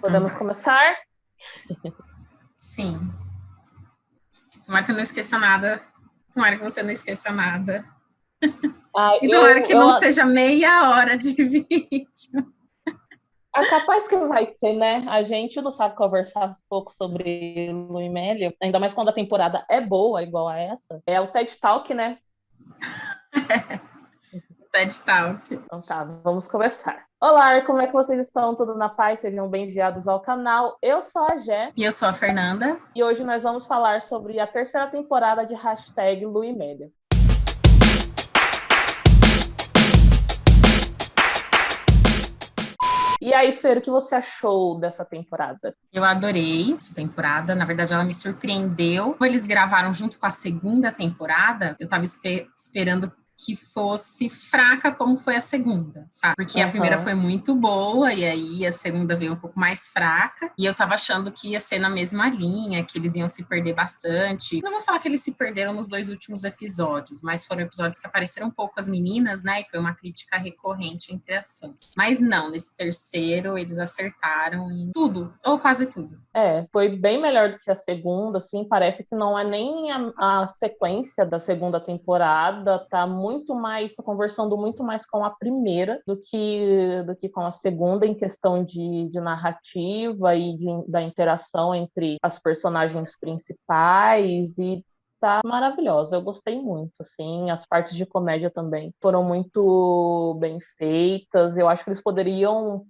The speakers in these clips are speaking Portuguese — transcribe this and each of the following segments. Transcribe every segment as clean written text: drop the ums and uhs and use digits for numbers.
Então Podemos vai. começar? Sim. Tomara que eu não esqueça nada. Tomara que você não esqueça nada. Ah, E tomara que não seja meia hora de vídeo. é capaz que vai ser, né? A gente não sabe conversar um pouco sobre Lu e Mel, ainda mais quando a temporada é boa, igual a essa. É o TED Talk, né? TED Talk. Então tá, vamos começar. Olá, como é que vocês estão? Tudo na paz? Sejam bem-vindos ao canal. Eu sou a Jé E eu sou a Fernanda. e hoje nós vamos falar sobre a terceira temporada de hashtag Lu e Mel. E aí, Fer, o que você achou dessa temporada? Eu adorei essa temporada. Na verdade, ela me surpreendeu. Como eles gravaram junto com a segunda temporada, eu tava esperando que fosse fraca como foi a segunda, sabe? Porque a primeira Aham. foi muito boa e aí a segunda veio um pouco mais fraca. E eu tava achando que ia ser na mesma linha, que eles iam se perder bastante. Não vou falar que eles se perderam nos dois últimos episódios, mas foram episódios que apareceram poucas meninas, né? E foi uma crítica recorrente entre as fãs. Mas não, nesse terceiro eles acertaram em tudo, ou quase tudo. É, foi bem melhor do que a segunda, assim, parece que não é nem a sequência da segunda temporada, tá conversando muito mais com a primeira do que com a segunda em questão de narrativa e da interação entre as personagens principais e tá maravilhosa. Eu gostei muito, assim, as partes de comédia também foram muito bem feitas. Eu acho que eles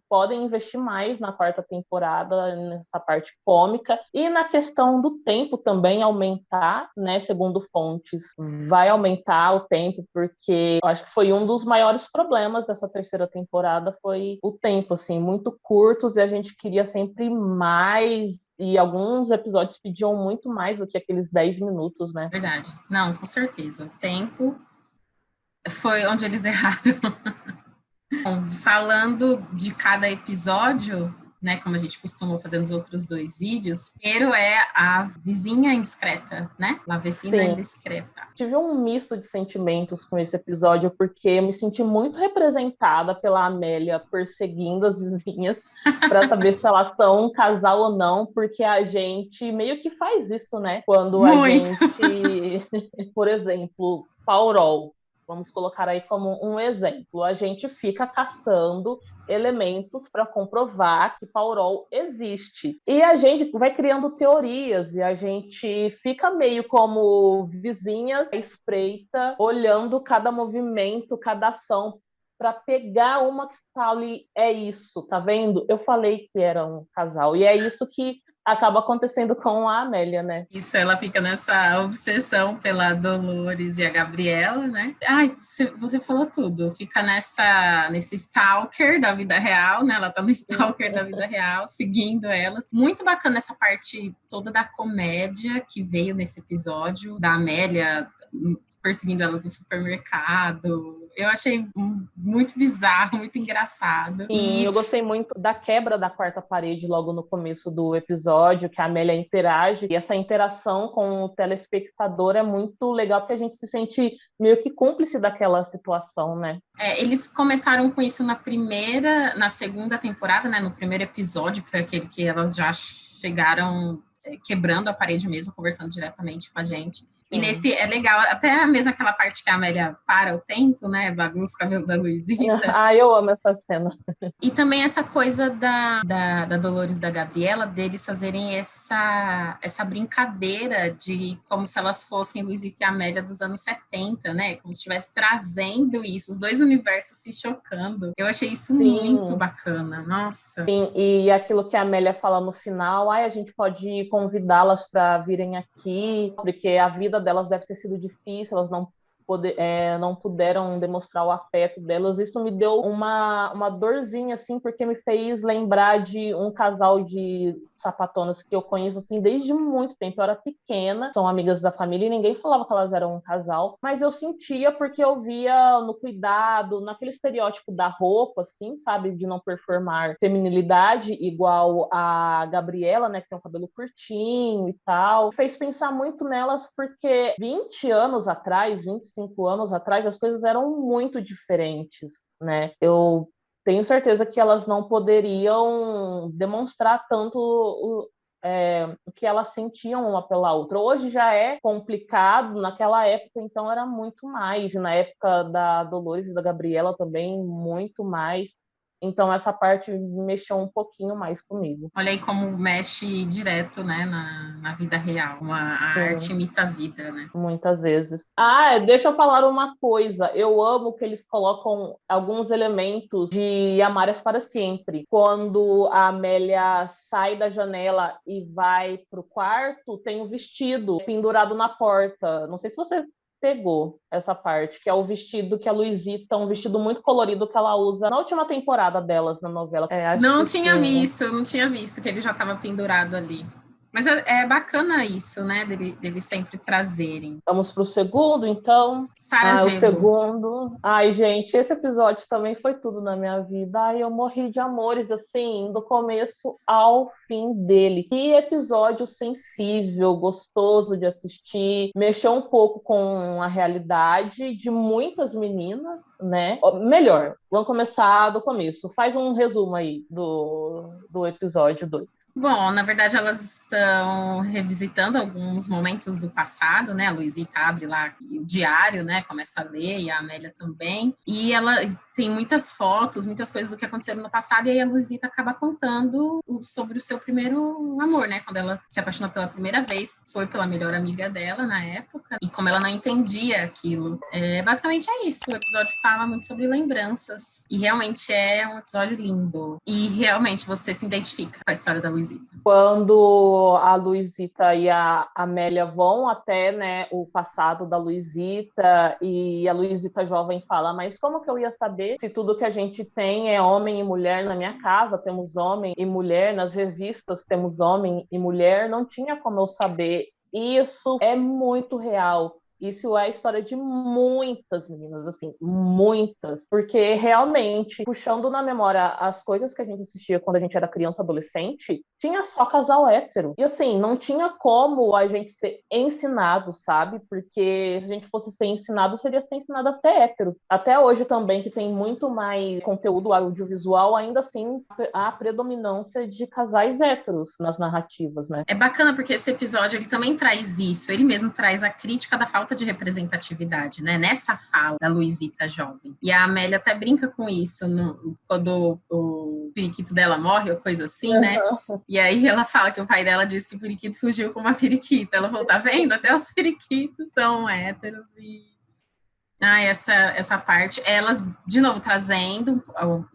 podem investir mais na quarta temporada nessa parte cômica e na questão do tempo também aumentar, né? Segundo fontes, vai aumentar o tempo porque eu acho que foi um dos maiores problemas dessa terceira temporada foi o tempo, assim, muito curtos e a gente queria sempre mais e alguns episódios pediam muito mais do que aqueles 10 minutos, né? Verdade. Não, com certeza. O tempo foi onde eles erraram. Bom, falando de cada episódio, né, como a gente costumou fazer nos outros dois vídeos, primeiro é a vizinha indiscreta, né? La vecina Sim, indiscreta. tive um misto de sentimentos com esse episódio, porque eu me senti muito representada pela Amélia perseguindo as vizinhas para saber se elas são um casal ou não, porque a gente meio que faz isso, né? Quando a Muito. gente, por exemplo, Paurol, vamos colocar aí como um exemplo, a gente fica caçando elementos para comprovar que Paurol existe. E a gente vai criando teorias e a gente fica meio como vizinhas à espreita, olhando cada movimento, cada ação para pegar uma que fale é isso, tá vendo? Eu falei que era um casal. E é isso que acaba acontecendo com a Amélia, né? Isso, ela fica nessa obsessão pela Dolores e a Gabriela, né? Ai, você falou tudo. Fica nesse stalker da vida real, né? Ela tá no stalker da vida real, seguindo elas. Muito bacana essa parte toda da comédia que veio nesse episódio, da Amélia perseguindo elas no supermercado. Eu achei muito bizarro, muito engraçado. Sim, eu gostei muito da quebra da quarta parede logo no começo do episódio, que a Amélia interage, e essa interação com o telespectador é muito legal, porque a gente se sente meio que cúmplice daquela situação, né? Eles começaram com isso na segunda temporada, né? No primeiro episódio, que foi aquele que elas já chegaram quebrando a parede mesmo, conversando diretamente com a gente. E Sim. nesse é legal, até mesmo aquela parte que a Amélia para o tempo, né? Bagunça o cabelo da Luizita. Ah, eu amo essa cena. E também essa coisa da Dolores e da Gabriela, deles fazerem essa brincadeira de como se elas fossem Luizita e Amélia dos anos 70, né? Como se estivesse trazendo isso, os dois universos se chocando. Eu achei isso muito Sim, bacana, nossa. sim. E aquilo que a Amélia fala no final, ai, a gente pode convidá-las para virem aqui, porque a vida delas deve ter sido difícil, elas não puderam demonstrar o afeto delas. Isso me deu uma dorzinha, assim, porque me fez lembrar de um casal de sapatonas que eu conheço, assim, desde muito tempo. Eu era pequena, são amigas da família e ninguém falava que elas eram um casal, mas eu sentia porque eu via no cuidado, naquele estereótipo da roupa, assim, sabe, de não performar feminilidade igual a Gabriela, né, que tem um cabelo curtinho e tal. Fez pensar muito nelas porque 20 anos atrás, 25 anos atrás, as coisas eram muito diferentes, né? Eu tenho certeza que elas não poderiam demonstrar tanto o que elas sentiam uma pela outra. Hoje já é complicado, naquela época, então, era muito mais. E na época da Dolores e da Gabriela também, muito mais. Então, essa parte mexeu um pouquinho mais comigo. Olha aí como mexe direto, né, na vida real. A arte Sim. imita a vida, né? Muitas vezes. Deixa eu falar uma coisa. Eu amo que eles colocam alguns elementos de Amárias para Sempre. Quando a Amélia sai da janela e vai pro quarto, tem um vestido pendurado na porta. Não sei se você pegou essa parte, que é o vestido que a Luisita, um vestido muito colorido que ela usa na última temporada delas na novela. Acho Não que tinha sim. visto, não tinha visto que ele já estava pendurado ali. Mas é bacana isso, né, dele sempre trazerem. Vamos pro segundo, então. O Sarajevo. segundo. Ai, gente, esse episódio também foi tudo na minha vida. Ai, eu morri de amores, assim, do começo ao fim dele. Que episódio sensível, gostoso de assistir. Mexeu um pouco com a realidade de muitas meninas, né? Melhor, vamos começar do começo. Faz um resumo aí do episódio 2. Bom, na verdade, elas estão revisitando alguns momentos do passado, né? A Luisita abre lá o diário, né? Começa a ler, e a Amélia também. E ela tem muitas fotos, muitas coisas do que aconteceram no passado, e aí a Luisita acaba contando sobre o seu primeiro amor, né? Quando ela se apaixonou pela primeira vez, foi pela melhor amiga dela na época, e como ela não entendia aquilo. Basicamente é isso, o episódio fala muito sobre lembranças, e realmente é um episódio lindo. E realmente você se identifica com a história da Luisita. Quando a Luisita e a Amélia vão até, né, o passado da Luisita, e a Luisita jovem fala, mas como que eu ia saber se tudo que a gente tem é homem e mulher? Na minha casa temos homem e mulher, nas revistas temos homem e mulher, não tinha como eu saber. Isso é muito real. Isso é a história de muitas meninas, assim, muitas. Porque realmente, puxando na memória as coisas que a gente assistia quando a gente era criança, adolescente, tinha só casal hétero. E assim, não tinha como a gente ser ensinado, sabe? Porque se a gente fosse ser ensinado, seria ser ensinado a ser hétero. Até hoje também, que tem muito mais conteúdo audiovisual, ainda assim, há a predominância de casais héteros nas narrativas, né? É bacana porque esse episódio ele também traz isso, ele mesmo traz a crítica da falta de representatividade, né? Nessa fala da Luisita jovem. E a Amélia até brinca com isso quando o periquito dela morre ou coisa assim, né? E aí ela fala que o pai dela disse que o periquito fugiu com uma periquita. Ela falou, tá vendo? Até os periquitos são héteros e essa parte, elas, de novo, trazendo,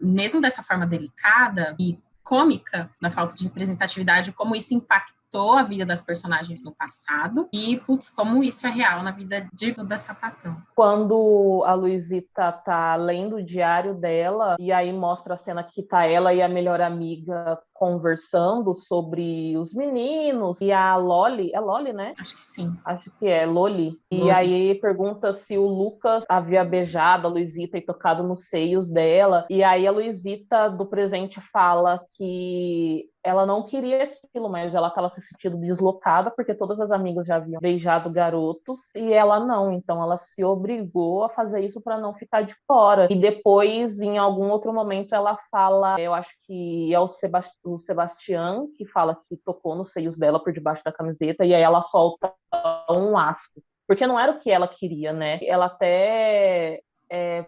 mesmo dessa forma delicada e cômica da falta de representatividade, como isso impactou a vida das personagens no passado e, putz, como isso é real na vida de da Sapatão. Quando a Luisita tá lendo o diário dela, e aí mostra a cena que tá ela e a melhor amiga conversando sobre os meninos, e a Loli, é Loli, né? Acho que sim. Acho que é Loli. E Loli. aí pergunta se o Lucas havia beijado a Luisita e tocado nos seios dela. E aí a Luisita do presente fala que ela não queria aquilo, mas ela estava se sentindo deslocada porque todas as amigas já haviam beijado garotos e ela não. Então ela se obrigou a fazer isso para não ficar de fora. E depois, em algum outro momento, ela fala, eu acho que é o Sebastião que fala que tocou nos seios dela por debaixo da camiseta e aí ela solta um asco. Porque não era o que ela queria, né? Ela até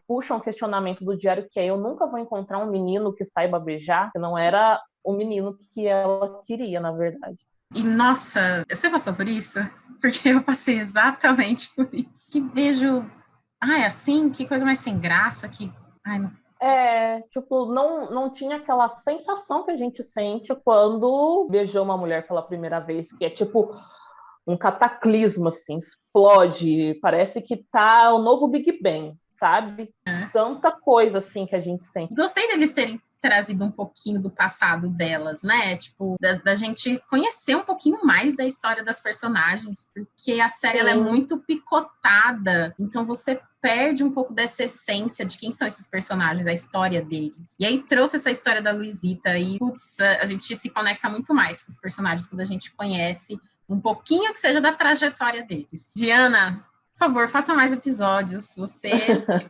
puxa um questionamento do diário que é eu nunca vou encontrar um menino que saiba beijar, que não era o menino que ela queria, na verdade. E, nossa, você passou por isso? Porque eu passei exatamente por isso. Que beijo... é assim? Que coisa mais sem graça, que... não. Tipo, não tinha aquela sensação que a gente sente quando beijou uma mulher pela primeira vez, que é tipo um cataclismo, assim, explode, parece que tá o novo Big Bang, sabe? Tanta coisa, assim, que a gente sente. Gostei deles terem trazido um pouquinho do passado delas, né? Tipo, da gente conhecer um pouquinho mais da história das personagens, porque a série ela é muito picotada, então você perde um pouco dessa essência de quem são esses personagens, a história deles. E aí trouxe essa história da Luisita e, putz, a gente se conecta muito mais com os personagens quando a gente conhece um pouquinho que seja da trajetória deles. Diana, por favor, faça mais episódios. Você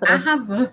arrasou.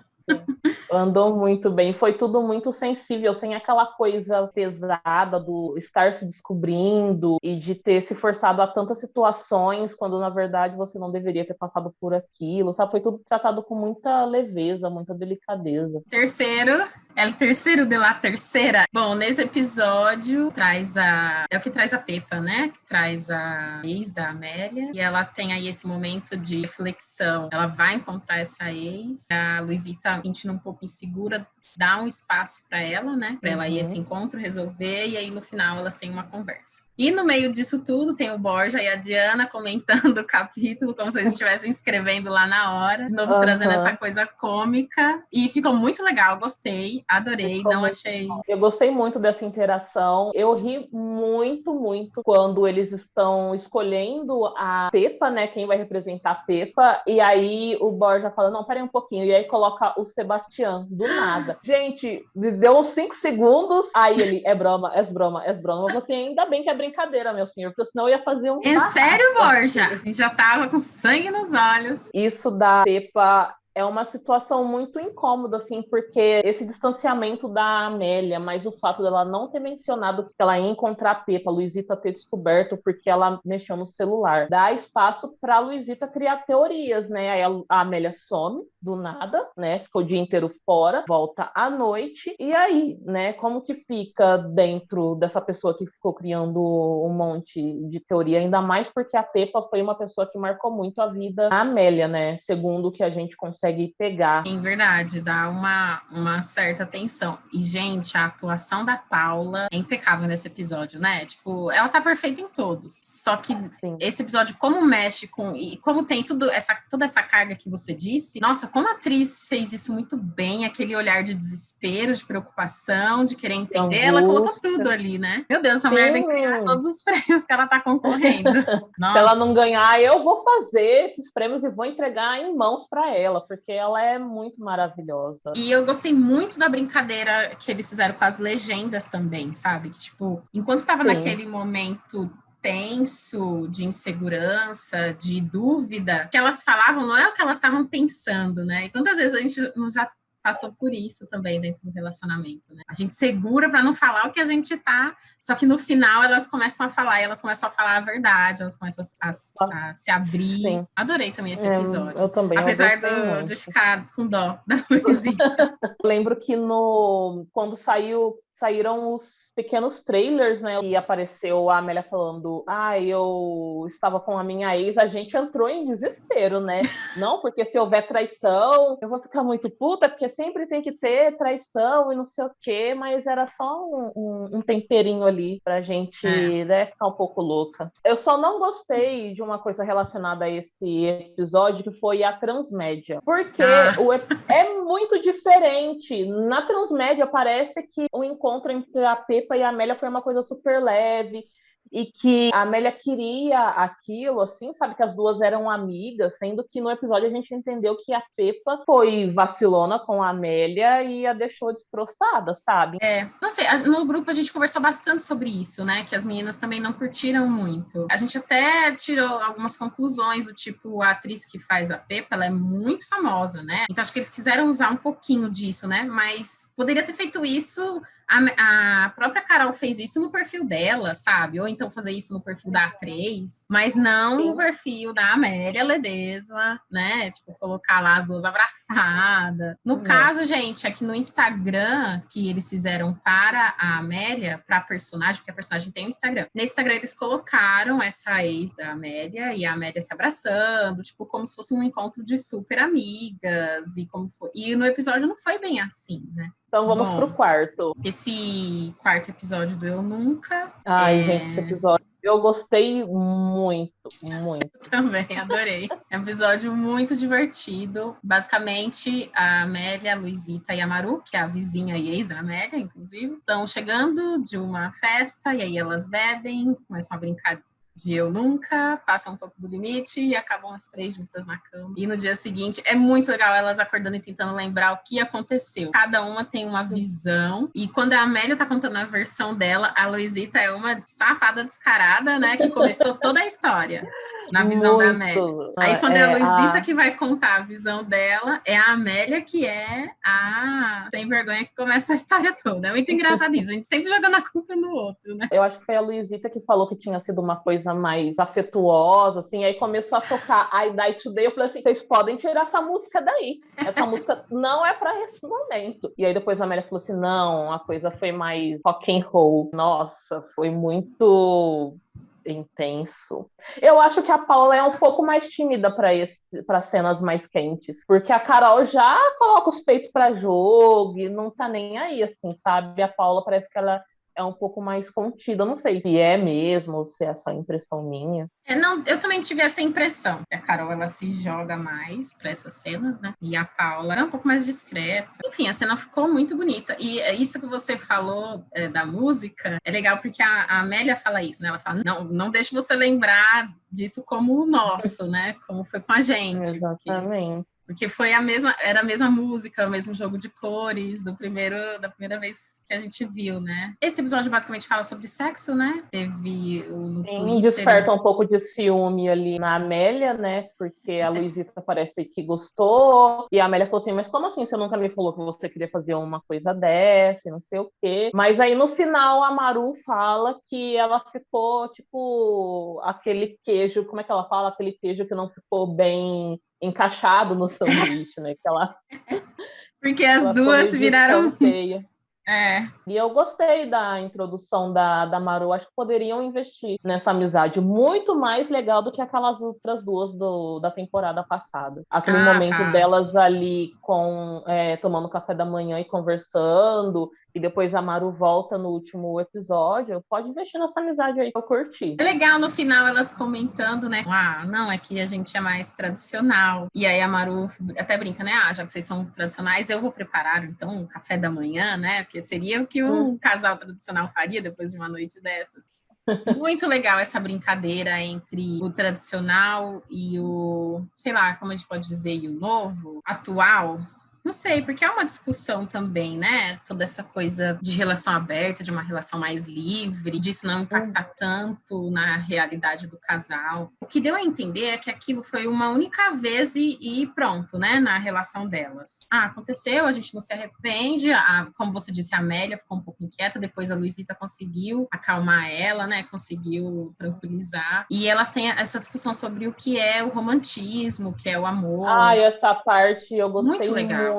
Andou muito bem, foi tudo muito sensível, sem aquela coisa pesada do estar se descobrindo e de ter se forçado a tantas situações, quando na verdade você não deveria ter passado por aquilo, sabe? Foi tudo tratado com muita leveza, muita delicadeza. Terceiro, é o terceiro de la terceira. Bom, nesse episódio traz é o que traz a Pepa, né? Que traz a ex da Amélia. E ela tem aí esse momento de reflexão. Ela vai encontrar essa ex. A Luizita, sentindo um pouco insegura, dá um espaço para ela, né? Para ela ir a esse encontro, resolver. E aí no final elas têm uma conversa. E no meio disso tudo tem o Borja e a Diana comentando o capítulo, como se eles estivessem escrevendo lá na hora. De novo, trazendo essa coisa cômica. E ficou muito legal, gostei, adorei, não achei... Eu gostei muito dessa interação. Eu ri muito, muito quando eles estão escolhendo a Pepa, né? Quem vai representar a Pepa. E aí o Borja fala, não, peraí um pouquinho. E aí coloca o Sebastião, do nada. Gente, deu uns 5 segundos. Aí ele, é broma, é broma, é broma. Você ainda bem que é brincadeira, meu senhor, porque senão eu ia fazer um É sério, Borja? Já tava com sangue nos olhos. Isso da Pepa é uma situação muito incômoda, assim, porque esse distanciamento da Amélia, mas o fato dela não ter mencionado que ela ia encontrar a Pepa, a Luizita ter descoberto porque ela mexeu no celular, dá espaço para a Luizita criar teorias, né? Aí a Amélia some do nada, né? Ficou o dia inteiro fora, volta à noite, e aí, né? Como que fica dentro dessa pessoa que ficou criando um monte de teoria, ainda mais porque a Pepa foi uma pessoa que marcou muito a vida da Amélia, né? Segundo o que a gente consegue pegar. Em verdade, dá uma certa tensão. E, gente, a atuação da Paula é impecável nesse episódio, né? Tipo, ela tá perfeita em todos. Só que esse episódio, como mexe com... E como tem toda essa carga que você disse, nossa, como a atriz fez isso muito bem, aquele olhar de desespero, de preocupação, de querer entender, ela colocou tudo ali, né? Meu Deus, essa mulher tem que ganhar todos os prêmios que ela tá concorrendo. Se ela não ganhar, eu vou fazer esses prêmios e vou entregar em mãos para ela, porque ela é muito maravilhosa. E eu gostei muito da brincadeira que eles fizeram com as legendas também, sabe? Que, tipo, enquanto estava naquele momento tenso, de insegurança, de dúvida, que elas falavam não é o que elas estavam pensando, né? E quantas vezes a gente não já passou por isso também dentro do relacionamento, né? A gente segura para não falar o que a gente tá, só que no final elas começam a falar, e elas começam a falar a verdade, elas começam a se abrir. Sim. Adorei também esse episódio. Eu também. Apesar de ficar com dó da Luizita. Lembro que quando saíram os pequenos trailers, né? E apareceu a Amélia falando: eu estava com a minha ex, a gente entrou em desespero, né? Não, porque se houver traição, eu vou ficar muito puta, porque sempre tem que ter traição e não sei o quê, mas era só um temperinho ali pra gente, né, ficar um pouco louca. Eu só não gostei de uma coisa relacionada a esse episódio, que foi a transmédia. Porque é muito diferente. Na transmédia parece que o encontro entre a Pepa e a Amélia foi uma coisa super leve e que a Amélia queria aquilo, assim, sabe? Que as duas eram amigas, sendo que no episódio a gente entendeu que a Pepa foi vacilona com a Amélia e a deixou destroçada, sabe? Não sei, no grupo a gente conversou bastante sobre isso, né? Que as meninas também não curtiram muito. A gente até tirou algumas conclusões do tipo, a atriz que faz a Pepa, ela é muito famosa, né? Então acho que eles quiseram usar um pouquinho disso, né? Mas poderia ter feito isso... A própria Carol fez isso no perfil dela, sabe? Ou então fazer isso no perfil da A3, mas não no perfil da Amélia Ledesma, né? Tipo, colocar lá as duas abraçadas. No caso, gente, aqui no Instagram, que eles fizeram para a Amélia, para a personagem, porque a personagem tem um Instagram. No Instagram, eles colocaram essa ex da Amélia e a Amélia se abraçando, tipo, como se fosse um encontro de super amigas, e como foi. E no episódio não foi bem assim, né? Então vamos pro quarto. Esse quarto episódio do Eu Nunca. Gente, esse episódio eu gostei muito, muito. Também, adorei. É um episódio muito divertido. Basicamente, a Amélia, a Luizita e a Maru, que é a vizinha e ex da Amélia, inclusive, estão chegando de uma festa e aí elas bebem, começam a brincar de Eu Nunca, passam um pouco do limite e acabam as três juntas na cama. E no dia seguinte, é muito legal elas acordando e tentando lembrar o que aconteceu. Cada uma tem uma visão, e quando a Amélia tá contando a versão dela, a Luizita é uma safada descarada, né, que começou toda a história. na visão da Amélia. Muito. Aí quando é a Luizita que vai contar a visão dela, é a Amélia que é a sem vergonha que começa a história toda. É muito engraçado isso, a gente sempre jogando a culpa no outro, né? Eu acho que foi a Luizita que falou que tinha sido uma coisa mais afetuosa, assim, aí começou a tocar I Die Today, eu falei assim, vocês podem tirar essa música daí, essa música não é para esse momento. E aí depois a Amélia falou assim, não, a coisa foi mais rock and roll. Nossa, foi muito intenso. Eu acho que a Paula é um pouco mais tímida para cenas mais quentes, porque a Carol já coloca os peitos para jogo e não tá nem aí, assim, sabe? A Paula parece que ela é um pouco mais contida. Eu não sei se é mesmo ou se é só impressão minha. Não, eu também tive essa impressão. A Carol, ela se joga mais para essas cenas, né? E a Paula é um pouco mais discreta. Enfim, a cena ficou muito bonita. E isso que você falou da música é legal porque a Amélia fala isso, né? Ela fala, não deixe você lembrar disso como o nosso, né? Como foi com a gente. Exatamente. Porque era a mesma música, o mesmo jogo de cores da primeira vez que a gente viu, né? Esse episódio basicamente fala sobre sexo, né? Teve no Sim, Twitter. desperta um pouco de ciúme ali na Amélia, né? Porque a Luizita parece que gostou. E a Amélia falou assim: mas como assim você nunca me falou que você queria fazer uma coisa dessa e não sei o quê? Mas aí no final a Maru fala que ela ficou tipo aquele queijo, como é que ela fala? Aquele queijo que não ficou bem encaixado no sanduíche, né? Que Porque as ela ficou duas meio se de viraram. escanteio. É. E eu gostei da introdução da Maru. Acho que poderiam investir nessa amizade muito mais legal do que aquelas outras duas da temporada passada. Aquele Ah, momento tá. delas ali tomando café da manhã e conversando, e depois a Maru volta no último episódio. Pode investir nessa amizade aí que eu curti. É legal no final elas comentando, né? Ah, não, é que a gente é mais tradicional. E aí a Maru até brinca, né? Ah, já que vocês são tradicionais, eu vou preparar então um café da manhã, né? Porque seria o que um casal tradicional faria depois de uma noite dessas. Muito legal essa brincadeira entre o tradicional e o, sei lá, como a gente pode dizer, e o novo, atual. Não sei, porque é uma discussão também, né? Toda essa coisa de relação aberta, de uma relação mais livre, disso não impactar tanto na realidade do casal. O que deu a entender é que aquilo foi uma única vez e pronto, né? Na relação delas. Ah, aconteceu, a gente não se arrepende. Como você disse, a Amélia ficou um pouco inquieta, depois a Luizita conseguiu acalmar ela, né? Conseguiu tranquilizar. E elas têm essa discussão sobre o que é o romantismo, o que é o amor. Essa parte eu Muito gostei legal. muito.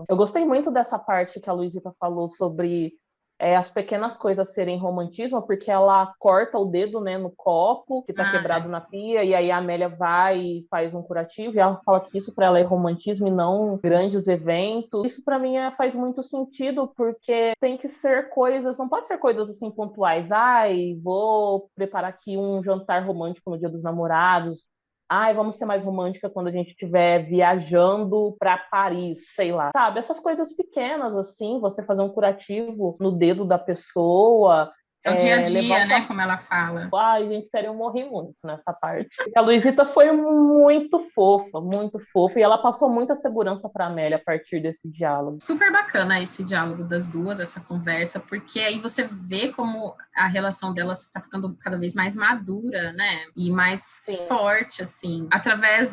Eu gostei muito dessa parte que a Luizita falou sobre as pequenas coisas serem romantismo, porque ela corta o dedo, né, no copo que tá quebrado na pia, e aí a Amélia vai e faz um curativo, e ela fala que isso para ela é romantismo e não grandes eventos. Isso para mim faz muito sentido, porque tem que ser coisas, não pode ser coisas assim pontuais. Ai, vou preparar aqui um jantar romântico no Dia dos Namorados. Ai, vamos ser mais romântica quando a gente estiver viajando para Paris, sei lá. Sabe, essas coisas pequenas, assim, você fazer um curativo no dedo da pessoa, É o dia a levar dia, o né? sabor. Como ela fala. Ai, gente, sério, eu morri muito nessa parte. A Luizita foi muito fofa, muito fofa, e ela passou muita segurança para Amélia a partir desse diálogo. Super bacana esse diálogo das duas, essa conversa, porque aí você vê como a relação delas está ficando cada vez mais madura, né? E mais Sim. forte, assim, através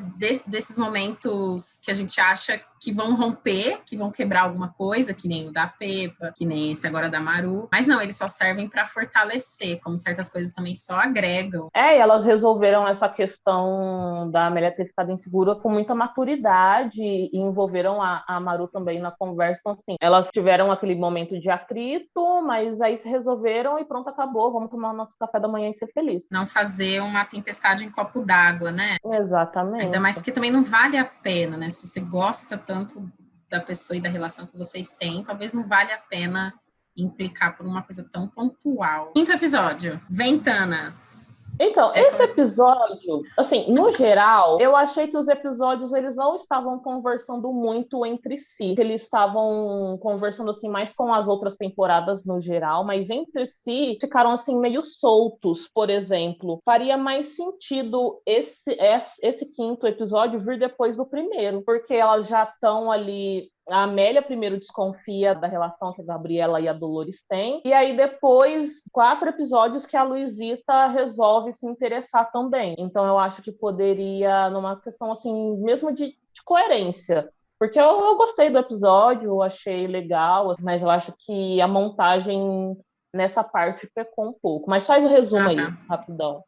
desses momentos que a gente acha que vão romper, que vão quebrar alguma coisa, que nem o da Pepa, que nem esse agora da Maru. Mas não, eles só servem para fortalecer, como certas coisas também só agregam. E elas resolveram essa questão da Amélia ter ficado insegura com muita maturidade e envolveram a Maru também na conversa. Então, assim, elas tiveram aquele momento de atrito, mas aí se resolveram e pronto, acabou. Vamos tomar o nosso café da manhã e ser feliz. Não fazer uma tempestade em copo d'água, né? Exatamente. Ainda mais porque também não vale a pena, né? Se você gosta tanto da pessoa e da relação que vocês têm, talvez não vale a pena implicar por uma coisa tão pontual. Quinto episódio, Ventanas. Então, esse episódio, assim, no geral, eu achei que os episódios eles não estavam conversando muito entre si. Eles estavam conversando assim mais com as outras temporadas no geral, mas entre si ficaram assim meio soltos. Por exemplo, faria mais sentido esse quinto episódio vir depois do primeiro, porque elas já estão ali A Amélia primeiro desconfia da relação que a Gabriela e a Dolores têm, e aí depois, 4 episódios que a Luisita resolve se interessar também. Então eu acho que poderia, numa questão assim, mesmo de coerência, porque eu gostei do episódio, eu achei legal, mas eu acho que a montagem nessa parte pecou um pouco. Mas faz o resumo Ah, aí, tá. rapidão.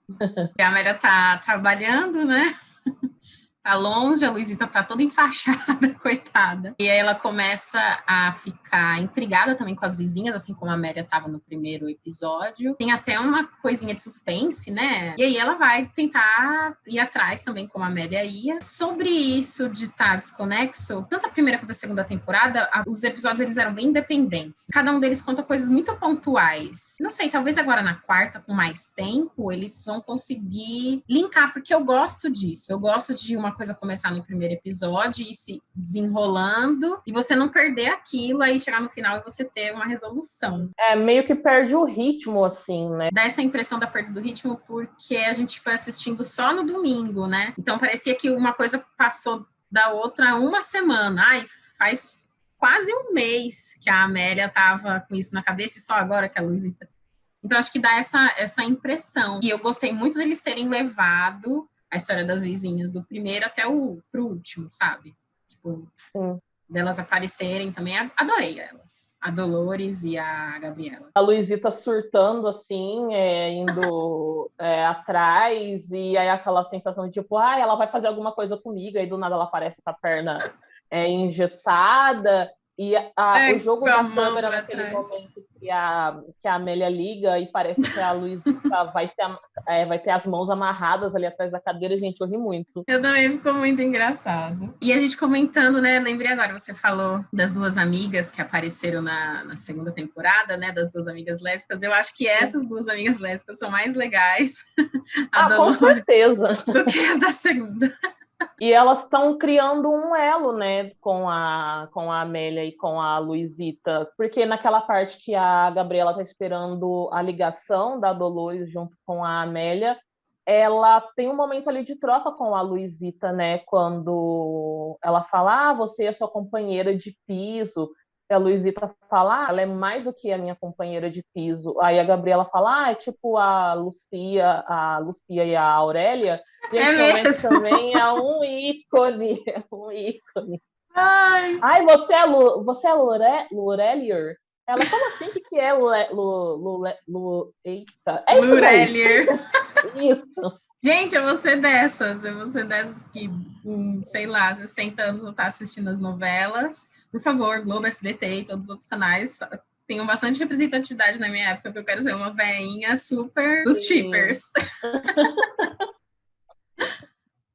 A Amélia tá trabalhando, né? Tá longe, a Luisita tá toda enfaixada, coitada. E aí ela começa a ficar intrigada também com as vizinhas, assim como a Amélia tava no primeiro episódio. Tem até uma coisinha de suspense, né? E aí ela vai tentar ir atrás também, como a Amélia ia. Sobre isso de estar desconexo, tanto a primeira quanto a segunda temporada, os episódios eles eram bem independentes. Cada um deles conta coisas muito pontuais. Não sei, talvez agora na quarta, com mais tempo, eles vão conseguir linkar, porque eu gosto disso. Eu gosto de uma coisa começar no primeiro episódio e se desenrolando, e você não perder aquilo, aí chegar no final e você ter uma resolução. É, meio que perde o ritmo, assim, né? Dá essa impressão da perda do ritmo porque a gente foi assistindo só no domingo, né? Então parecia que uma coisa passou da outra uma semana. Ai, faz quase um mês que a Amélia tava com isso na cabeça e só agora que a Luísa. Então, acho que dá essa impressão. E eu gostei muito deles terem levado a história das vizinhas do primeiro até pro último, sabe? Tipo, Sim. delas aparecerem também. Adorei elas. A Dolores e a Gabriela. A Luisita surtando, assim, indo atrás, e aí aquela sensação de tipo, ela vai fazer alguma coisa comigo, aí do nada ela aparece com a perna engessada, e o Com jogo a da mão câmera pra naquele trás. momento que a Amélia liga e parece que a Luisita vai ter as mãos amarradas ali atrás da cadeira, gente, eu ri muito. Eu também ficou muito engraçado. E a gente comentando, né? Lembrei agora, você falou das duas amigas que apareceram na segunda temporada, né? Das duas amigas lésbicas. Eu acho que essas duas amigas lésbicas são mais legais, a Com Dolores, certeza. do que as da segunda. E elas estão criando um elo, né, com a Amélia e com a Luisita, porque naquela parte que a Gabriela está esperando a ligação da Dolores junto com a Amélia, ela tem um momento ali de troca com a Luisita, né, quando ela fala, você é sua companheira de piso, e a Luisita fala, ela é mais do que a minha companheira de piso. Aí a Gabriela fala, é tipo a Lucia e a Aurélia, É gente, esse momento mesmo. também é um ícone, é um ícone. Ai, Ai, você é Lurelier? Ela, como assim? O que é Eita, é isso mesmo. Lurelier. Isso. Gente, eu vou ser dessas que, sei lá, 60 anos vou estar assistindo as novelas. Por favor, Globo, SBT e todos os outros canais tenham bastante representatividade na minha época, porque eu quero ser uma veinha super dos Sim, shippers.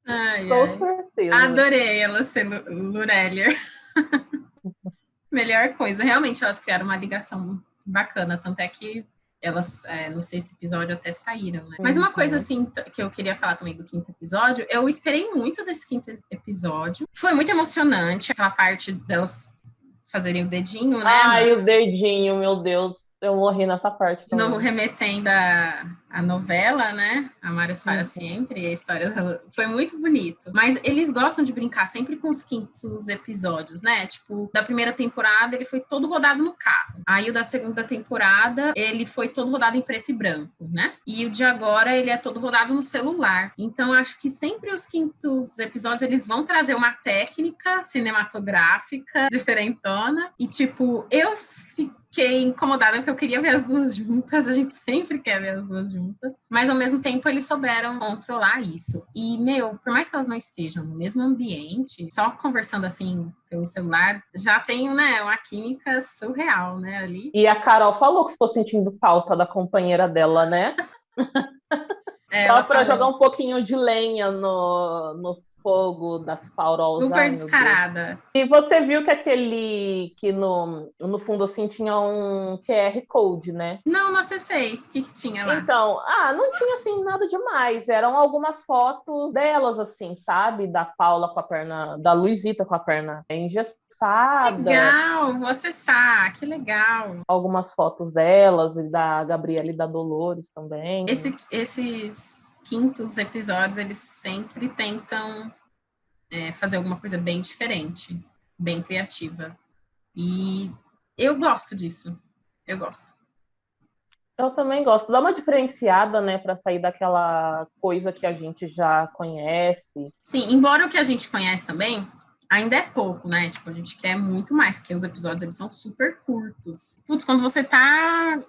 Ai, com ai. certeza. Adorei ela ser Lurelier. Melhor coisa. Realmente, elas criaram uma ligação bacana, tanto é que elas, no sexto episódio, até saíram, né? Mas uma coisa, Uhum. assim, que eu queria falar também do quinto episódio, eu esperei muito desse quinto episódio. Foi muito emocionante, aquela parte delas fazerem o dedinho, né? Ai, o dedinho, meu Deus. Eu morri nessa parte De novo, também. remetendo a novela, né? Amares para Uhum. sempre, a história dela foi muito bonito. Mas eles gostam de brincar sempre com os quintos episódios, né? Tipo, da primeira temporada ele foi todo rodado no carro. Aí o da segunda temporada ele foi todo rodado em preto e branco, né? E o de agora ele é todo rodado no celular. Então acho que sempre os quintos episódios eles vão trazer uma técnica cinematográfica diferentona. E tipo, eu fiquei incomodada porque eu queria ver as duas juntas, a gente sempre quer ver as duas juntas, mas ao mesmo tempo eles souberam controlar isso. E, meu, por mais que elas não estejam no mesmo ambiente, só conversando assim pelo celular, já tem, né, uma química surreal, né, ali. E a Carol falou que ficou sentindo falta da companheira dela, né? Ela Só para jogar falou, um pouquinho de lenha no fogo das Faurols. super Ai, meu Deus. descarada. E você viu que no fundo assim tinha um QR Code, né? Não, não acessei. O que tinha lá? Então, não tinha assim nada demais. Eram algumas fotos delas, assim, sabe? Da Paula com a perna, da Luisita com a perna engessada, Legal, vou acessar, que legal. algumas fotos delas e da Gabriela e da Dolores também. Esses quintos episódios, eles sempre tentam fazer alguma coisa bem diferente. bem criativa. E eu gosto disso. Eu gosto. Eu também gosto. Dá uma diferenciada, né, para sair daquela coisa que a gente já conhece. Sim, embora o que a gente conhece também ainda é pouco, né? Tipo, a gente quer muito mais, porque os episódios eles são super curtos. Putz, quando você tá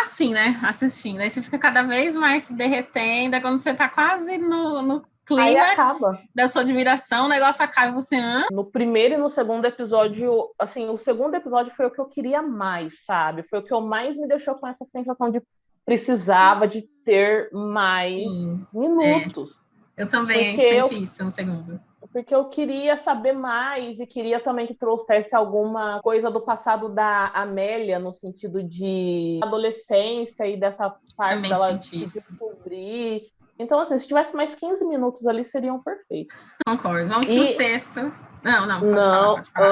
assim, né, assistindo, aí você fica cada vez mais se derretendo, aí quando você tá quase no Aí clímax acaba. da sua admiração, o negócio acaba e você, hã? No primeiro e no segundo episódio, assim, o segundo episódio foi o que eu queria mais, sabe? Foi o que eu mais me deixou com essa sensação de precisava de ter mais Sim, é. minutos. Eu também Porque eu, senti isso no segundo. porque eu queria saber mais e queria também que trouxesse alguma coisa do passado da Amélia, no sentido de adolescência e dessa parte Também dela senti se isso. descobrir. Então, assim, se tivesse mais 15 minutos ali, seriam perfeitos. Concordo. Vamos pro E sexto. Não, não, pode falar, não, pode falar.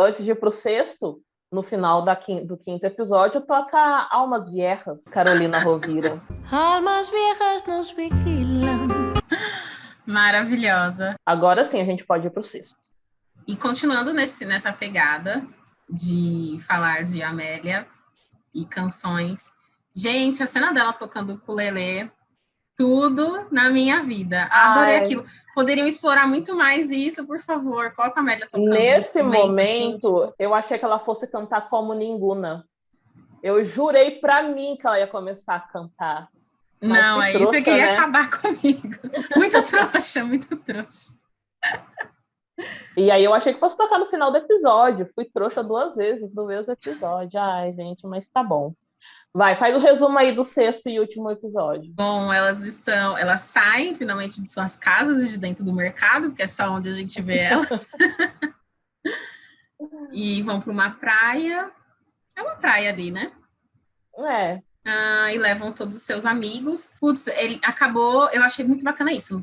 antes de ir pro sexto, no final do quinto episódio, toca Almas Viejas, Carolina Rovira. Almas viejas nos vigilan. Maravilhosa. Agora sim, a gente pode ir pro sexto. E continuando nessa pegada de falar de Amélia e canções. Gente, a cena dela tocando ukulele, tudo na minha vida. Adorei Ai, aquilo. Poderiam explorar muito mais isso, por favor. Coloca a Amélia tocando um nesse instrumento assim, momento, tipo. eu achei que ela fosse cantar como Ninguna. Eu jurei pra mim que ela ia começar a cantar. Mas Não, que aí você trouxa, queria né? acabar comigo. Muito trouxa, muito trouxa. E aí eu achei que fosse tocar no final do episódio. Fui trouxa duas vezes no mesmo episódio. Ai, gente, mas tá bom. Vai, faz o resumo aí do sexto e último episódio. Bom, elas saem finalmente de suas casas e de dentro do mercado, porque é só onde a gente vê elas, e vão para uma praia. É uma praia ali, né? É, E levam todos os seus amigos. Putz, ele acabou. Eu achei muito bacana isso.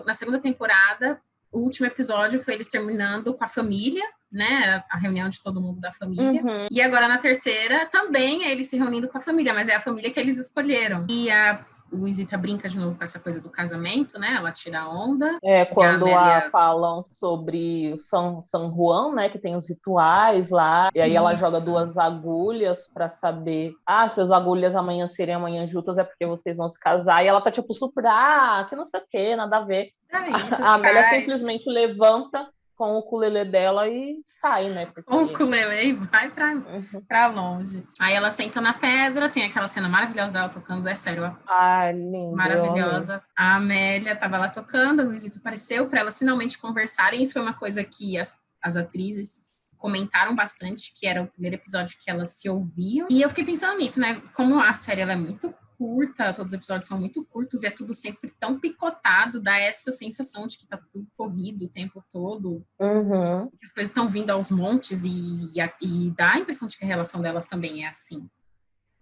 Na segunda temporada, o último episódio foi eles terminando com a família, né? A reunião de todo mundo da família. uhum. E agora na terceira também é eles se reunindo com a família, mas é a família que eles escolheram. E a Luisita brinca de novo com essa coisa do casamento, né? Ela tira a onda. É E a quando Amélia. falam sobre o São Juan, né, que tem os rituais lá, e aí ela joga Isso. duas agulhas para saber, se as agulhas amanhã serem amanhã juntas é porque vocês vão se casar, e ela tá tipo super, que não sei o que, nada a ver. Aí, A tanto Amélia faz. simplesmente levanta com o ukulele dela e sai, né, O porque... ukulele vai Uhum. pra longe. Aí ela senta na pedra, tem aquela cena maravilhosa dela tocando, é sério, Ai, lindo, eu amei. maravilhosa. A Amélia estava lá tocando, a Luizita apareceu para elas finalmente conversarem. Isso foi uma coisa que as atrizes comentaram bastante, que era o primeiro episódio que elas se ouviam. E eu fiquei pensando nisso, né? Como a série ela é muito curta, todos os episódios são muito curtos e é tudo sempre tão picotado, dá essa sensação de que tá tudo corrido o tempo todo, Uhum. que as coisas estão vindo aos montes e dá a impressão de que a relação delas também é assim.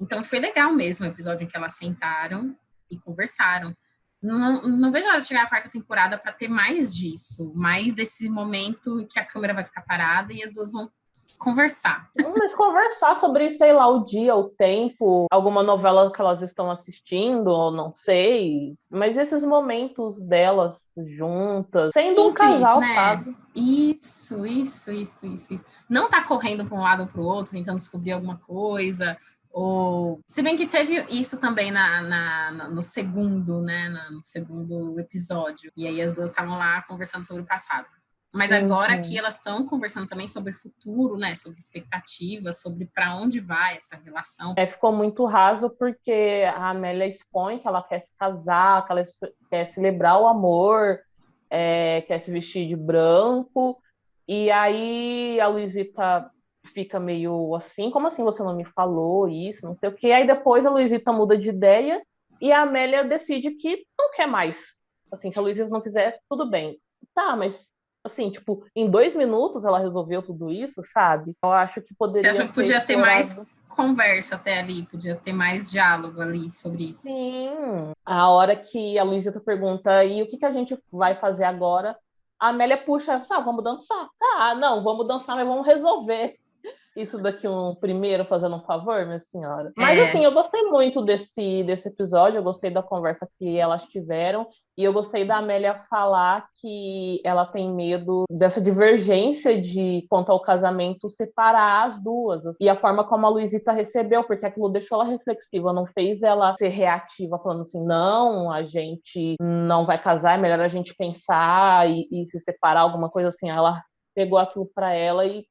Então foi legal mesmo o episódio em que elas sentaram e conversaram. Não vejo a hora de chegar a quarta temporada para ter mais disso, mais desse momento que a câmera vai ficar parada e as duas vão conversar. Mas conversar sobre, sei lá, o dia, o tempo, alguma novela que elas estão assistindo, ou não sei. Mas esses momentos delas juntas, sendo um Simples, casal, né? sabe? Isso. Não tá correndo para um lado ou para o outro, tentando descobrir alguma coisa. Ou, se bem que teve isso também no segundo, né? No segundo episódio. E aí as duas estavam lá conversando sobre o passado. Mas agora aqui Uhum. elas estão conversando também sobre o futuro, né? Sobre expectativas, sobre para onde vai essa relação. Ficou muito raso porque a Amélia expõe que ela quer se casar, que ela quer celebrar o amor, quer se vestir de branco. E aí a Luizita fica meio assim, como assim você não me falou isso, não sei o quê. Aí depois a Luizita muda de ideia e a Amélia decide que não quer mais. Assim, se a Luizita não quiser, tudo bem. Tá, mas assim, tipo, em 2 minutos ela resolveu tudo isso, sabe? Eu acho que Você poderia acha que ser podia ter mais explorado. conversa até ali, podia ter mais diálogo ali sobre isso? Sim. A hora que a Luizita pergunta, e o que que a gente vai fazer agora? A Amélia puxa, vamos dançar. Tá, não, vamos dançar, mas vamos resolver. Isso daqui um primeiro fazendo um favor, minha senhora. Mas assim, eu gostei muito desse episódio, eu gostei da conversa que elas tiveram, e eu gostei da Amélia falar que ela tem medo dessa divergência de quanto ao casamento separar as duas. E a forma como a Luisita recebeu, porque aquilo deixou ela reflexiva, não fez ela ser reativa, falando assim, não, a gente não vai casar, é melhor a gente pensar e se separar, alguma coisa assim. Ela pegou aquilo para ela e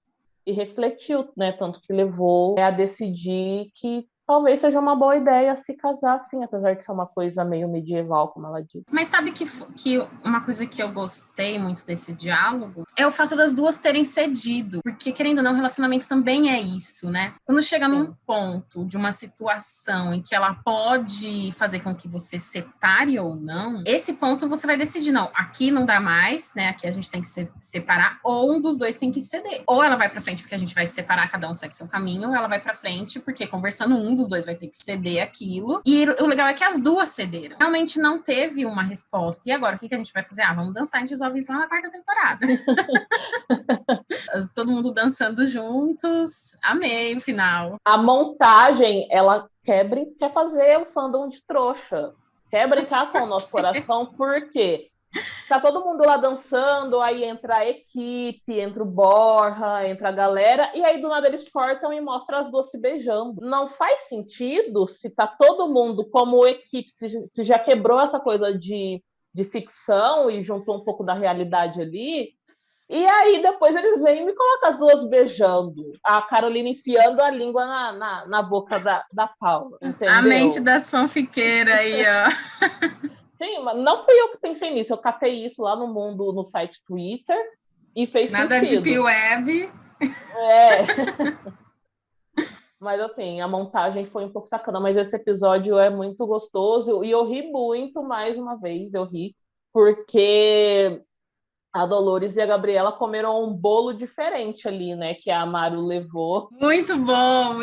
refletiu, né? Tanto que levou a decidir que talvez seja uma boa ideia se casar, sim, apesar de ser uma coisa meio medieval, como ela disse. Mas sabe que uma coisa que eu gostei muito desse diálogo é o fato das duas terem cedido, porque querendo ou não, o relacionamento também é isso, né? Quando chega num ponto de uma situação em que ela pode fazer com que você separe ou não, esse ponto você vai decidir, não, aqui não dá mais, né? Aqui a gente tem que separar, ou um dos dois tem que ceder. Ou ela vai pra frente porque a gente vai se separar, cada um segue seu caminho, ou ela vai pra frente porque conversando um dos dois vai ter que ceder aquilo. E o legal é que as duas cederam. Realmente não teve uma resposta. E agora, o que a gente vai fazer? Ah, vamos dançar em Resolve Isso lá na 4ª temporada. Todo mundo dançando juntos. Amei o final. A montagem, ela quer fazer o fandom de trouxa. Quer brincar com o nosso coração, por quê? Tá todo mundo lá dançando, aí entra a equipe, entra o Borja, entra a galera, e aí do nada eles cortam e mostram as duas se beijando. Não faz sentido se tá todo mundo como equipe, se já quebrou essa coisa de ficção e juntou um pouco da realidade ali. E aí depois eles vêm e me colocam as duas beijando. A Carolina enfiando a língua na boca da Paula, entendeu? A mente das fanfiqueiras aí, ó. Sim, mas não fui eu que pensei nisso. Eu catei isso lá no mundo, no site Twitter, e fez Nada sentido. de P-Web. Mas assim, a montagem foi um pouco sacana, mas esse episódio é muito gostoso e eu ri muito, mais uma vez, eu ri, porque a Dolores e a Gabriela comeram um bolo diferente ali, né? Que a Maru levou. Muito bom,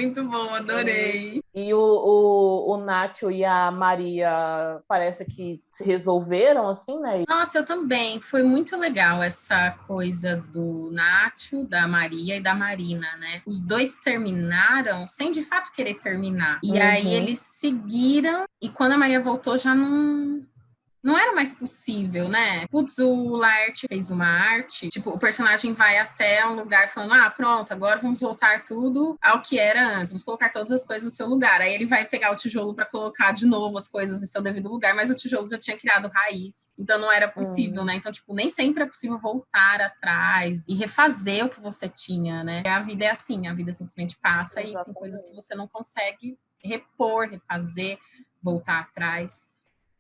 adorei. E o Nacho e a Maria parece que se resolveram, assim, né? Nossa, eu também. Foi muito legal essa coisa do Nacho, da Maria e da Marina, né? Os dois terminaram sem de fato querer terminar. E aí eles seguiram, e quando a Maria voltou já não era mais possível, né? Putz, o Laerte fez uma arte, tipo, o personagem vai até um lugar falando, ah, pronto, agora vamos voltar tudo ao que era antes, vamos colocar todas as coisas no seu lugar. Aí ele vai pegar o tijolo para colocar de novo as coisas em seu devido lugar, mas o tijolo já tinha criado raiz, então não era possível, né? Então, tipo, nem sempre é possível voltar atrás e refazer o que você tinha, né? A vida é assim, a vida simplesmente passa. Exatamente. E tem coisas que você não consegue repor, refazer, voltar atrás.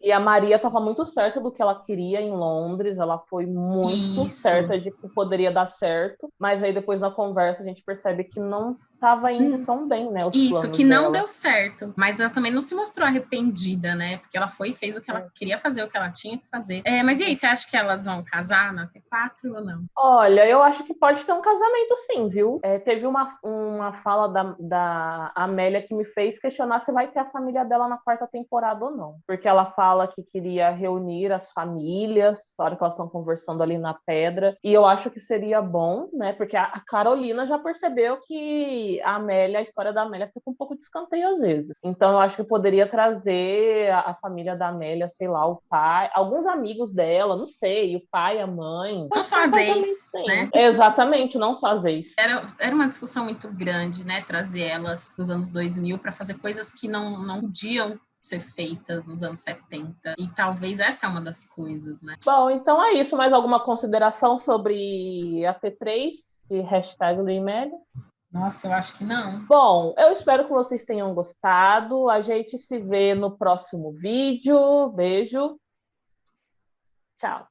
E a Maria estava muito certa do que ela queria em Londres, ela foi muito certa de que poderia dar certo, mas aí depois na conversa a gente percebe que não estava indo tão bem, né? Isso, que não deu certo, mas ela também não se mostrou arrependida, né? Porque ela foi e fez o que ela queria fazer, o que ela tinha que fazer. Mas e aí, você acha que elas vão casar na T4 ou não? Olha, eu acho que pode ter um casamento sim, viu? Teve uma fala da Amélia que me fez questionar se vai ter a família dela na 4ª temporada ou não. Porque ela fala que queria reunir as famílias, na hora que elas estão conversando ali na pedra, e eu acho que seria bom, né? Porque a Carolina já percebeu que a Amélia, a história da Amélia fica um pouco de escanteio às vezes. Então eu acho que poderia trazer a família da Amélia, sei lá, o pai, alguns amigos dela, não sei, o pai, a mãe. Não só as ex, né? Exatamente, não só as ex. Era uma discussão muito grande, né? Trazer elas para os anos 2000 para fazer coisas que não podiam ser feitas nos anos 70. E talvez essa é uma das coisas, né? Bom, então é isso. Mais alguma consideração sobre a T3 e hashtag Luimélia? Nossa, eu acho que não. Bom, eu espero que vocês tenham gostado. A gente se vê no próximo vídeo. Beijo. Tchau.